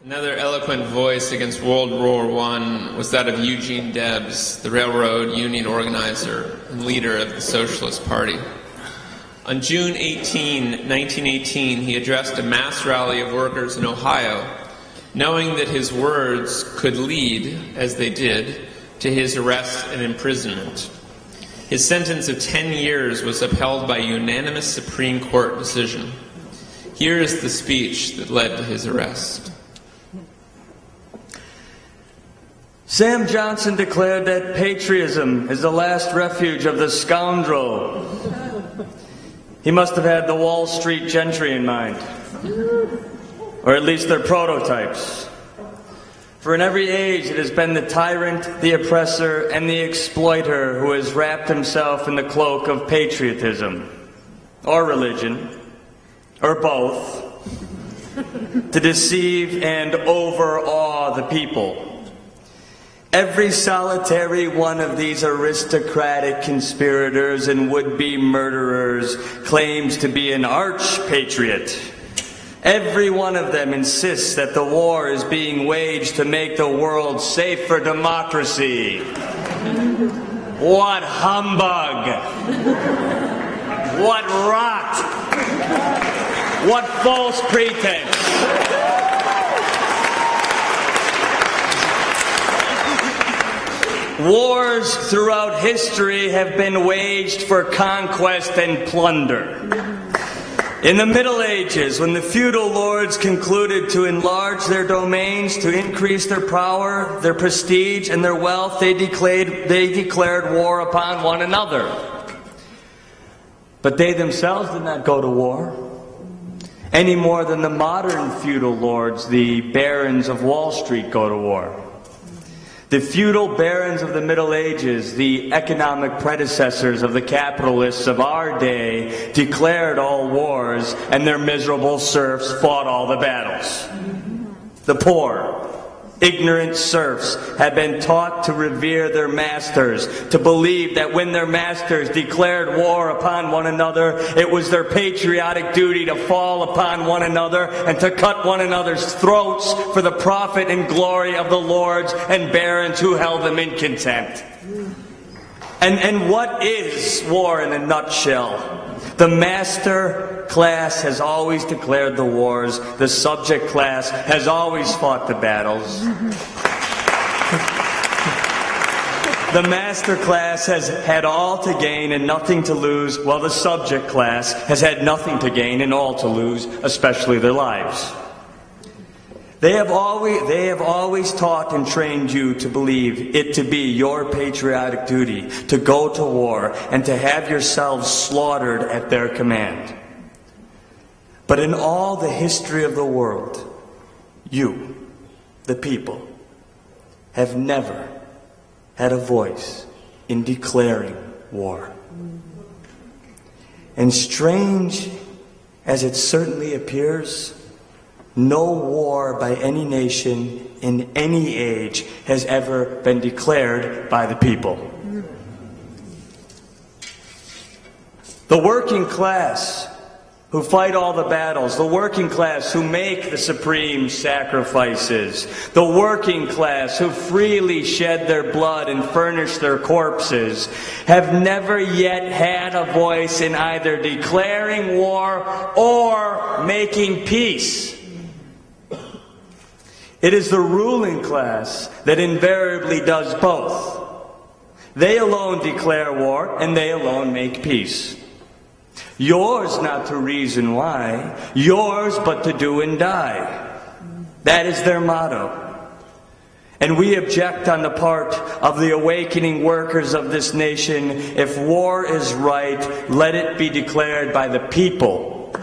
Another eloquent voice against World War I was that of Eugene Debs, the railroad union organizer and leader of the Socialist Party. On June 18, 1918, he addressed a mass rally of workers in Ohio, knowing that his words could lead, as they did, to his arrest and imprisonment. His sentence of 10 years was upheld by unanimous Supreme Court decision. Here is the speech that led to his arrest. Sam Johnson declared that patriotism is the last refuge of the scoundrel. He must have had the Wall Street gentry in mind, or at least their prototypes. For in every age it has been the tyrant, the oppressor, and the exploiter who has wrapped himself in the cloak of patriotism, or religion, or both, to deceive and overawe the people. Every solitary one of these aristocratic conspirators and would-be murderers claims to be an arch-patriot. Every one of them insists that the war is being waged to make the world safe for democracy. What humbug! What rot! What false pretense! Wars throughout history have been waged for conquest and plunder. In the Middle Ages, when the feudal lords concluded to enlarge their domains, to increase their power, their prestige, and their wealth, they declared war upon one another. But they themselves did not go to war, any more than the modern feudal lords, the barons of Wall Street, go to war. The feudal barons of the Middle Ages, the economic predecessors of the capitalists of our day, declared all wars, and their miserable serfs fought all the battles. The poor, ignorant serfs had been taught to revere their masters, to believe that when their masters declared war upon one another, it was their patriotic duty to fall upon one another and to cut one another's throats for the profit and glory of the lords and barons who held them in contempt. And what is war in a nutshell? The master class has always declared the wars. The subject class has always fought the battles. The master class has had all to gain and nothing to lose, while the subject class has had nothing to gain and all to lose, especially their lives. They have always taught and trained you to believe it to be your patriotic duty to go to war and to have yourselves slaughtered at their command. But in all the history of the world, you, the people, have never had a voice in declaring war. And strange as it certainly appears, no war by any nation in any age has ever been declared by the people. The working class who fight all the battles, the working class who make the supreme sacrifices, the working class who freely shed their blood and furnish their corpses, have never yet had a voice in either declaring war or making peace. It is the ruling class that invariably does both. They alone declare war, and they alone make peace. Yours not to reason why, yours but to do and die. That is their motto. And we object on the part of the awakening workers of this nation. If war is right, let it be declared by the people.